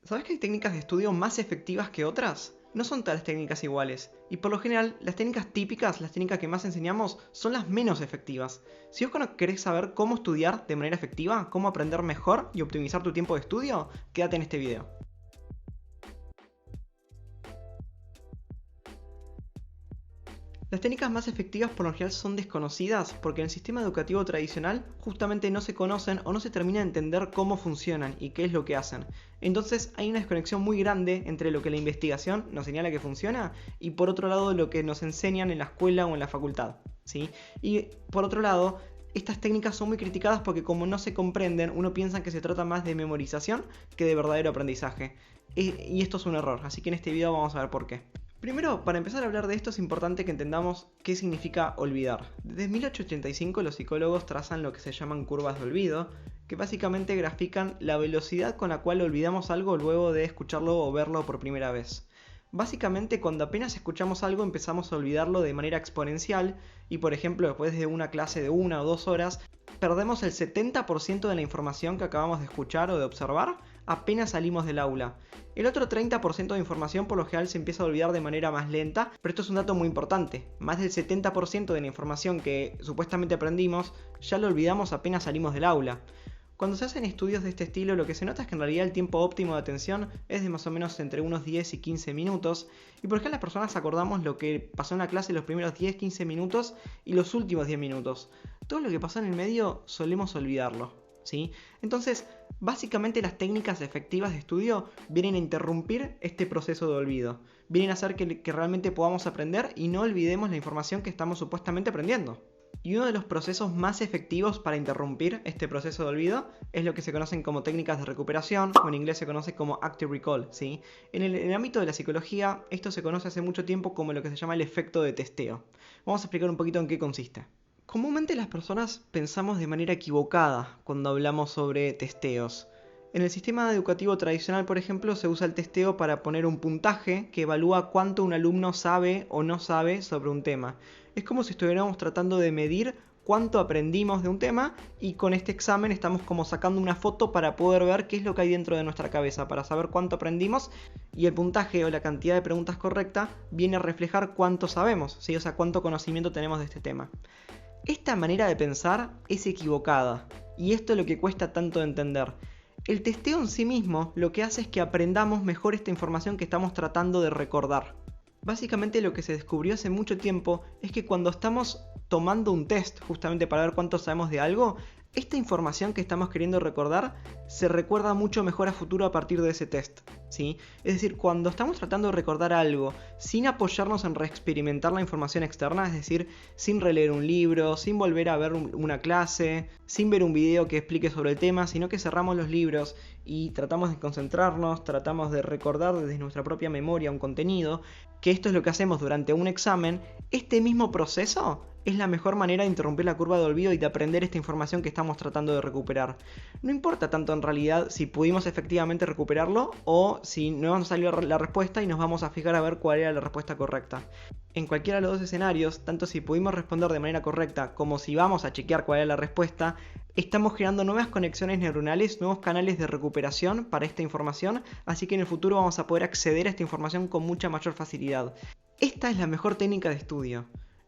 ¿Sabes que hay técnicas de estudio más efectivas que otras? No son todas las técnicas iguales, y por lo general, las técnicas típicas, las técnicas que más enseñamos, son las menos efectivas. Si vos querés saber cómo estudiar de manera efectiva, cómo aprender mejor y optimizar tu tiempo de estudio, quédate en este video. Las técnicas más efectivas por lo general son desconocidas porque en el sistema educativo tradicional justamente no se conocen o no se termina de entender cómo funcionan y qué es lo que hacen. Entonces hay una desconexión muy grande entre lo que la investigación nos señala que funciona y por otro lado lo que nos enseñan en la escuela o en la facultad, ¿sí? Y por otro lado, estas técnicas son muy criticadas porque como no se comprenden, uno piensa que se trata más de memorización que de verdadero aprendizaje. Y esto es un error, así que en este video vamos a ver por qué. Primero, para empezar a hablar de esto es importante que entendamos qué significa olvidar. Desde 1885 los psicólogos trazan lo que se llaman curvas de olvido, que básicamente grafican la velocidad con la cual olvidamos algo luego de escucharlo o verlo por primera vez. Básicamente cuando apenas escuchamos algo empezamos a olvidarlo de manera exponencial y por ejemplo después de una clase de 1 o 2 horas perdemos el 70% de la información que acabamos de escuchar o de observar apenas salimos del aula. El otro 30% de información por lo general se empieza a olvidar de manera más lenta, pero esto es un dato muy importante. Más del 70% de la información que supuestamente aprendimos ya lo olvidamos apenas salimos del aula. Cuando se hacen estudios de este estilo, lo que se nota es que en realidad el tiempo óptimo de atención es de más o menos entre unos 10 y 15 minutos, y por ejemplo las personas acordamos lo que pasó en la clase los primeros 10-15 minutos y los últimos 10 minutos. Todo lo que pasó en el medio solemos olvidarlo, ¿sí? Entonces, básicamente las técnicas efectivas de estudio vienen a interrumpir este proceso de olvido, vienen a hacer que realmente podamos aprender y no olvidemos la información que estamos supuestamente aprendiendo. Y uno de los procesos más efectivos para interrumpir este proceso de olvido es lo que se conocen como técnicas de recuperación, o en inglés se conoce como active recall, ¿sí? En el ámbito de la psicología, esto se conoce hace mucho tiempo como lo que se llama el efecto de testeo. Vamos a explicar un poquito en qué consiste. Comúnmente las personas pensamos de manera equivocada cuando hablamos sobre testeos. En el sistema educativo tradicional, por ejemplo, se usa el testeo para poner un puntaje que evalúa cuánto un alumno sabe o no sabe sobre un tema. Es como si estuviéramos tratando de medir cuánto aprendimos de un tema y con este examen estamos como sacando una foto para poder ver qué es lo que hay dentro de nuestra cabeza, para saber cuánto aprendimos y el puntaje o la cantidad de preguntas correcta viene a reflejar cuánto sabemos, ¿sí? O sea, cuánto conocimiento tenemos de este tema. Esta manera de pensar es equivocada y esto es lo que cuesta tanto de entender. El testeo en sí mismo lo que hace es que aprendamos mejor esta información que estamos tratando de recordar. Básicamente lo que se descubrió hace mucho tiempo es que cuando estamos tomando un test justamente para ver cuánto sabemos de algo, esta información que estamos queriendo recordar se recuerda mucho mejor a futuro a partir de ese test, ¿sí? Es decir, cuando estamos tratando de recordar algo sin apoyarnos en reexperimentar la información externa, es decir, sin releer un libro, sin volver a ver una clase, sin ver un video que explique sobre el tema, sino que cerramos los libros y tratamos de concentrarnos, tratamos de recordar desde nuestra propia memoria un contenido, que esto es lo que hacemos durante un examen, este mismo proceso es la mejor manera de interrumpir la curva de olvido y de aprender esta información que estamos tratando de recuperar. No importa tanto en realidad si pudimos efectivamente recuperarlo o si no nos salió la respuesta y nos vamos a fijar a ver cuál era la respuesta correcta. En cualquiera de los dos escenarios, tanto si pudimos responder de manera correcta como si vamos a chequear cuál era la respuesta, estamos creando nuevas conexiones neuronales, nuevos canales de recuperación para esta información, así que en el futuro vamos a poder acceder a esta información con mucha mayor facilidad. Esta es la mejor técnica de estudio.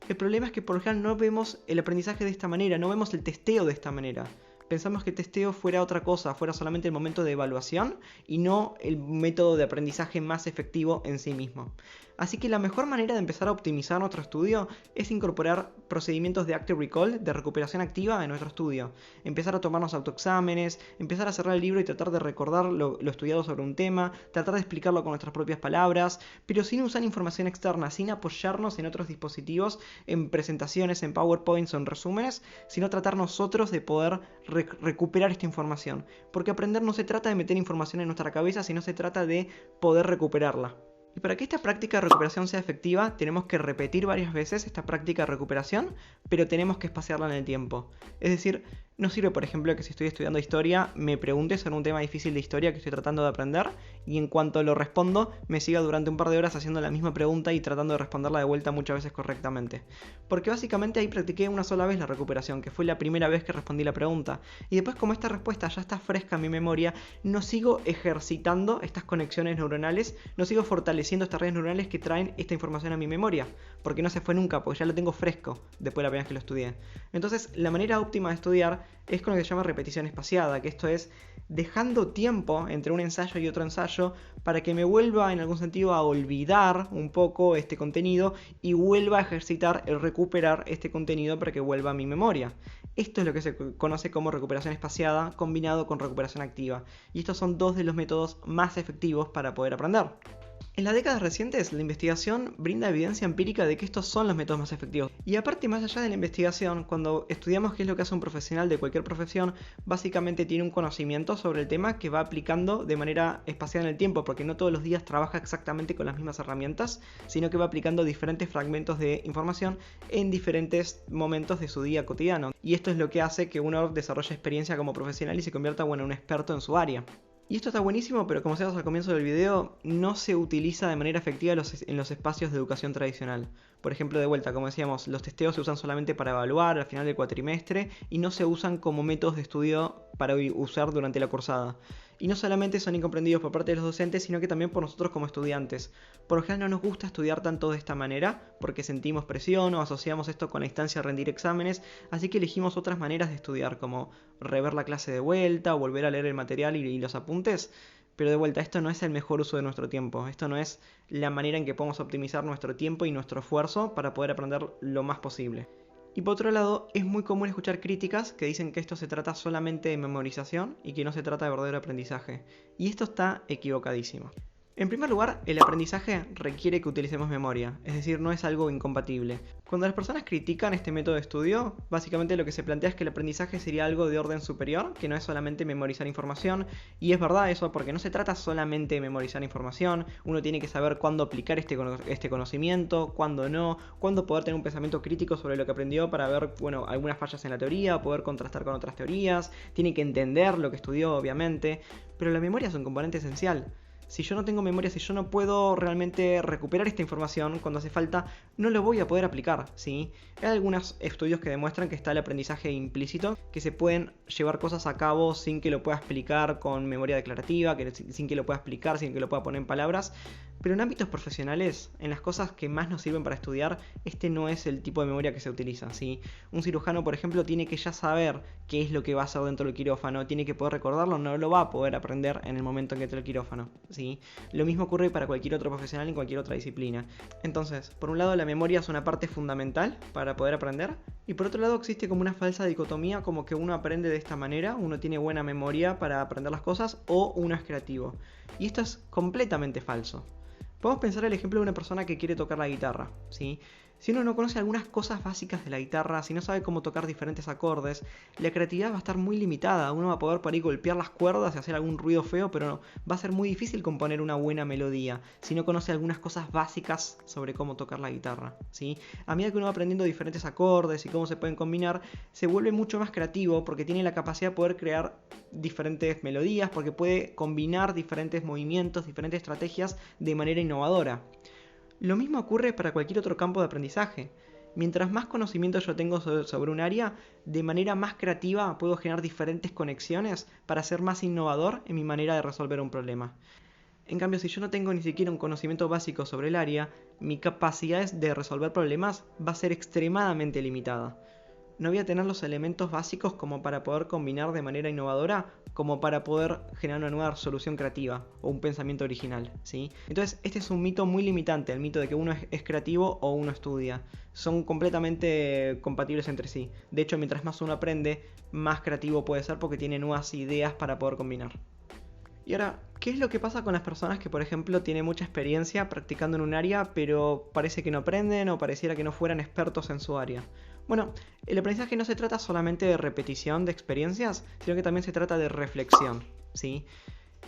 El problema es que por lo general no vemos el aprendizaje de esta manera, no vemos el testeo de esta manera. Pensamos que el testeo fuera otra cosa, fuera solamente el momento de evaluación y no el método de aprendizaje más efectivo en sí mismo. Así que la mejor manera de empezar a optimizar nuestro estudio es incorporar procedimientos de active recall, de recuperación activa en nuestro estudio. Empezar a tomarnos autoexámenes, empezar a cerrar el libro y tratar de recordar lo estudiado sobre un tema, tratar de explicarlo con nuestras propias palabras, pero sin usar información externa, sin apoyarnos en otros dispositivos, en presentaciones, en PowerPoints o en resúmenes, sino tratar nosotros de poder recuperar esta información. Porque aprender no se trata de meter información en nuestra cabeza, sino se trata de poder recuperarla. Y para que esta práctica de recuperación sea efectiva, tenemos que repetir varias veces esta práctica de recuperación, pero tenemos que espaciarla en el tiempo. Es decir, No sirve, por ejemplo, que si estoy estudiando historia me pregunte sobre un tema difícil de historia que estoy tratando de aprender y en cuanto lo respondo me siga durante un par de horas haciendo la misma pregunta y tratando de responderla de vuelta muchas veces correctamente. Porque básicamente ahí practiqué una sola vez la recuperación, que fue la primera vez que respondí la pregunta. Y después, como esta respuesta ya está fresca en mi memoria, no sigo ejercitando estas conexiones neuronales, no sigo fortaleciendo estas redes neuronales que traen esta información a mi memoria, porque no se fue nunca, porque ya lo tengo fresco después de la primera vez que lo estudié. Entonces, la manera óptima de estudiar es con lo que se llama repetición espaciada, que esto es dejando tiempo entre un ensayo y otro ensayo para que me vuelva en algún sentido a olvidar un poco este contenido y vuelva a ejercitar el recuperar este contenido para que vuelva a mi memoria. Esto es lo que se conoce como recuperación espaciada combinado con recuperación activa, y estos son dos de los métodos más efectivos para poder aprender. En las décadas recientes, la investigación brinda evidencia empírica de que estos son los métodos más efectivos. Y aparte, más allá de la investigación, cuando estudiamos qué es lo que hace un profesional de cualquier profesión, básicamente tiene un conocimiento sobre el tema que va aplicando de manera espaciada en el tiempo, porque no todos los días trabaja exactamente con las mismas herramientas, sino que va aplicando diferentes fragmentos de información en diferentes momentos de su día cotidiano. Y esto es lo que hace que uno desarrolle experiencia como profesional y se convierta en un experto en su área. Y esto está buenísimo, pero como sabemos al comienzo del video, no se utiliza de manera efectiva en los espacios de educación tradicional. Por ejemplo, de vuelta, como decíamos, los testeos se usan solamente para evaluar al final del cuatrimestre y no se usan como métodos de estudio para usar durante la cursada. Y no solamente son incomprendidos por parte de los docentes, sino que también por nosotros como estudiantes. Por lo general no nos gusta estudiar tanto de esta manera, porque sentimos presión o asociamos esto con la instancia de rendir exámenes, así que elegimos otras maneras de estudiar, como rever la clase de vuelta, o volver a leer el material y los apuntes. Pero de vuelta, esto no es el mejor uso de nuestro tiempo, esto no es la manera en que podemos optimizar nuestro tiempo y nuestro esfuerzo para poder aprender lo más posible. Y por otro lado, es muy común escuchar críticas que dicen que esto se trata solamente de memorización y que no se trata de verdadero aprendizaje. Y esto está equivocadísimo. En primer lugar, el aprendizaje requiere que utilicemos memoria, es decir, no es algo incompatible. Cuando las personas critican este método de estudio, básicamente lo que se plantea es que el aprendizaje sería algo de orden superior, que no es solamente memorizar información, y es verdad eso, porque no se trata solamente de memorizar información, uno tiene que saber cuándo aplicar este conocimiento, cuándo no, cuándo poder tener un pensamiento crítico sobre lo que aprendió para ver, algunas fallas en la teoría, poder contrastar con otras teorías, tiene que entender lo que estudió, obviamente, pero la memoria es un componente esencial. Si yo no tengo memoria, si yo no puedo realmente recuperar esta información cuando hace falta, no lo voy a poder aplicar, ¿sí? Hay algunos estudios que demuestran que está el aprendizaje implícito, que se pueden llevar cosas a cabo sin que lo pueda explicar con memoria declarativa, sin que lo pueda explicar, sin que lo pueda poner en palabras. Pero en ámbitos profesionales, en las cosas que más nos sirven para estudiar, este no es el tipo de memoria que se utiliza, ¿sí? Un cirujano, por ejemplo, tiene que ya saber qué es lo que va a hacer dentro del quirófano, tiene que poder recordarlo, no lo va a poder aprender en el momento en que entre el quirófano, ¿sí? Lo mismo ocurre para cualquier otro profesional en cualquier otra disciplina. Entonces, por un lado, la memoria es una parte fundamental para poder aprender, y por otro lado existe como una falsa dicotomía, como que uno aprende de esta manera, uno tiene buena memoria para aprender las cosas, o uno es creativo. Y esto es completamente falso. Podemos pensar el ejemplo de una persona que quiere tocar la guitarra, ¿sí? Si uno no conoce algunas cosas básicas de la guitarra, si no sabe cómo tocar diferentes acordes, la creatividad va a estar muy limitada. Uno va a poder por ahí golpear las cuerdas y hacer algún ruido feo, pero va a ser muy difícil componer una buena melodía si no conoce algunas cosas básicas sobre cómo tocar la guitarra, ¿sí? A medida que uno va aprendiendo diferentes acordes y cómo se pueden combinar, se vuelve mucho más creativo porque tiene la capacidad de poder crear diferentes melodías, porque puede combinar diferentes movimientos, diferentes estrategias de manera innovadora. Lo mismo ocurre para cualquier otro campo de aprendizaje. Mientras más conocimiento yo tengo sobre un área, de manera más creativa puedo generar diferentes conexiones para ser más innovador en mi manera de resolver un problema. En cambio, si yo no tengo ni siquiera un conocimiento básico sobre el área, mi capacidad de resolver problemas va a ser extremadamente limitada. No voy a tener los elementos básicos como para poder combinar de manera innovadora, como para poder generar una nueva solución creativa o un pensamiento original, ¿sí? Entonces, este es un mito muy limitante, el mito de que uno es creativo o uno estudia. Son completamente compatibles entre sí. De hecho, mientras más uno aprende, más creativo puede ser porque tiene nuevas ideas para poder combinar. Y ahora, ¿qué es lo que pasa con las personas que, por ejemplo, tienen mucha experiencia practicando en un área, pero parece que no aprenden o pareciera que no fueran expertos en su área? Bueno, el aprendizaje no se trata solamente de repetición de experiencias, sino que también se trata de reflexión, ¿sí?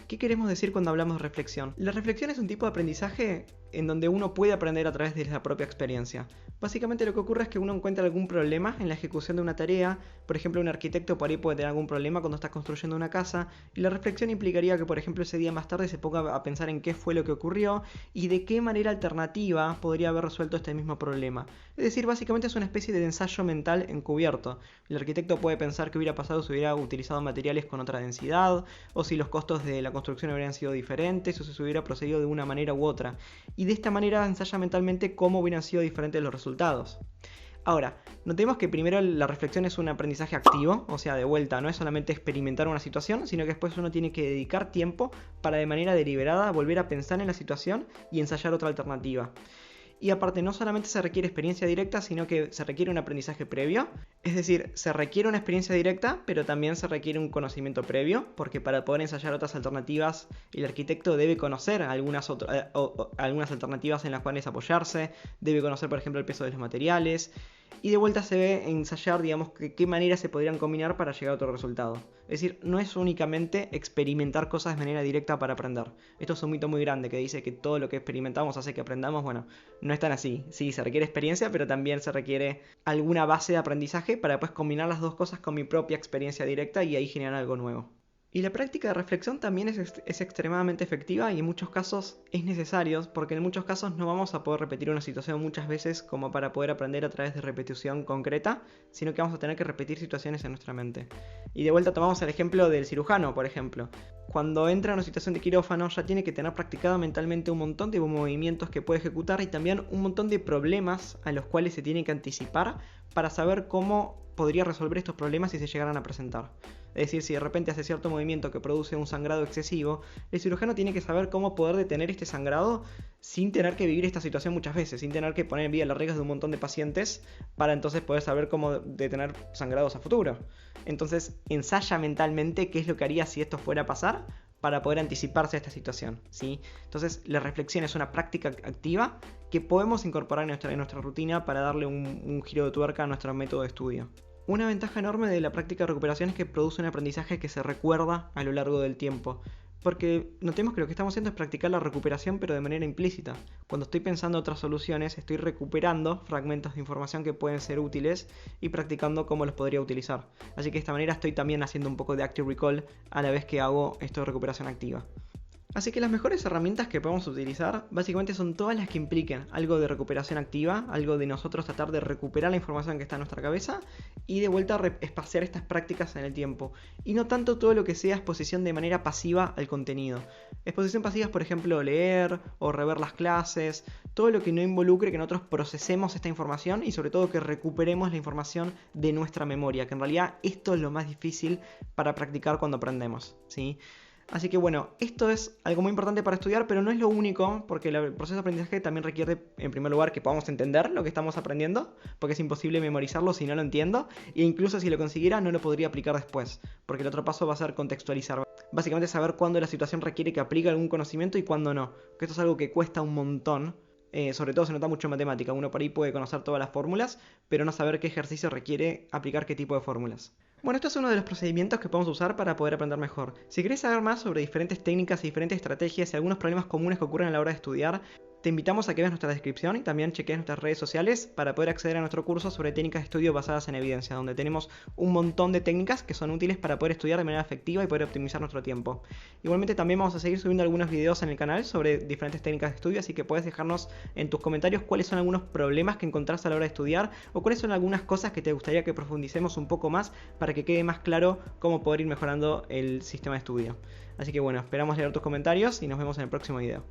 ¿Qué queremos decir cuando hablamos de reflexión? La reflexión es un tipo de aprendizaje en donde uno puede aprender a través de la propia experiencia. Básicamente lo que ocurre es que uno encuentra algún problema en la ejecución de una tarea. Por ejemplo, un arquitecto por ahí puede tener algún problema cuando está construyendo una casa, y la reflexión implicaría que, por ejemplo, ese día más tarde se ponga a pensar en qué fue lo que ocurrió y de qué manera alternativa podría haber resuelto este mismo problema. Es decir, básicamente es una especie de ensayo mental encubierto. El arquitecto puede pensar qué hubiera pasado si hubiera utilizado materiales con otra densidad, o si los costos de la construcción habrían sido diferentes, o si se hubiera procedido de una manera u otra. Y de esta manera ensaya mentalmente cómo hubieran sido diferentes los resultados. Ahora, notemos que primero la reflexión es un aprendizaje activo, o sea, de vuelta, no es solamente experimentar una situación, sino que después uno tiene que dedicar tiempo para de manera deliberada volver a pensar en la situación y ensayar otra alternativa. Y aparte, no solamente se requiere experiencia directa, sino que se requiere un aprendizaje previo. Es decir, se requiere una experiencia directa, pero también se requiere un conocimiento previo, porque para poder ensayar otras alternativas, el arquitecto debe conocer algunas alternativas en las cuales apoyarse, debe conocer, por ejemplo, el peso de los materiales, y de vuelta se ve ensayar, digamos, qué maneras se podrían combinar para llegar a otro resultado. Es decir, no es únicamente experimentar cosas de manera directa para aprender. Esto es un mito muy grande que dice que todo lo que experimentamos hace que aprendamos. Bueno, no es tan así. Sí, se requiere experiencia, pero también se requiere alguna base de aprendizaje para después combinar las dos cosas con mi propia experiencia directa y ahí generar algo nuevo. Y la práctica de reflexión también es extremadamente efectiva y en muchos casos es necesario, porque en muchos casos no vamos a poder repetir una situación muchas veces como para poder aprender a través de repetición concreta, sino que vamos a tener que repetir situaciones en nuestra mente. Y de vuelta tomamos el ejemplo del cirujano, por ejemplo. Cuando entra en una situación de quirófano ya tiene que tener practicado mentalmente un montón de movimientos que puede ejecutar y también un montón de problemas a los cuales se tiene que anticipar para saber cómo podría resolver estos problemas si se llegaran a presentar. Es decir, si de repente hace cierto movimiento que produce un sangrado excesivo, el cirujano tiene que saber cómo poder detener este sangrado sin tener que vivir esta situación muchas veces, sin tener que poner en vía las reglas de un montón de pacientes para entonces poder saber cómo detener sangrados a futuro. Entonces ensaya mentalmente qué es lo que haría si esto fuera a pasar para poder anticiparse a esta situación, ¿sí? Entonces la reflexión es una práctica activa que podemos incorporar en nuestra rutina para darle un giro de tuerca a nuestro método de estudio. Una ventaja enorme de la práctica de recuperación es que produce un aprendizaje que se recuerda a lo largo del tiempo. Porque notemos que lo que estamos haciendo es practicar la recuperación, pero de manera implícita. Cuando estoy pensando otras soluciones, estoy recuperando fragmentos de información que pueden ser útiles y practicando cómo los podría utilizar. Así que de esta manera estoy también haciendo un poco de active recall a la vez que hago esto de recuperación activa. Así que las mejores herramientas que podemos utilizar básicamente son todas las que impliquen algo de recuperación activa, algo de nosotros tratar de recuperar la información que está en nuestra cabeza y de vuelta espaciar estas prácticas en el tiempo. Y no tanto todo lo que sea exposición de manera pasiva al contenido. Exposición pasiva es, por ejemplo, leer o rever las clases, todo lo que no involucre que nosotros procesemos esta información y sobre todo que recuperemos la información de nuestra memoria, que en realidad esto es lo más difícil para practicar cuando aprendemos, ¿sí? Así que bueno, esto es algo muy importante para estudiar, pero no es lo único, porque el proceso de aprendizaje también requiere, en primer lugar, que podamos entender lo que estamos aprendiendo, porque es imposible memorizarlo si no lo entiendo, e incluso si lo consiguiera no lo podría aplicar después, porque el otro paso va a ser contextualizar. Básicamente saber cuándo la situación requiere que aplique algún conocimiento y cuándo no, que esto es algo que cuesta un montón. Sobre todo se nota mucho en matemática, uno por ahí puede conocer todas las fórmulas, pero no saber qué ejercicio requiere aplicar qué tipo de fórmulas. Bueno, esto es uno de los procedimientos que podemos usar para poder aprender mejor. Si querés saber más sobre diferentes técnicas y diferentes estrategias y algunos problemas comunes que ocurren a la hora de estudiar, te invitamos a que veas nuestra descripción y también cheques nuestras redes sociales para poder acceder a nuestro curso sobre técnicas de estudio basadas en evidencia, donde tenemos un montón de técnicas que son útiles para poder estudiar de manera efectiva y poder optimizar nuestro tiempo. Igualmente también vamos a seguir subiendo algunos videos en el canal sobre diferentes técnicas de estudio, así que puedes dejarnos en tus comentarios cuáles son algunos problemas que encontrás a la hora de estudiar o cuáles son algunas cosas que te gustaría que profundicemos un poco más para que quede más claro cómo poder ir mejorando el sistema de estudio. Así que bueno, esperamos leer tus comentarios y nos vemos en el próximo video.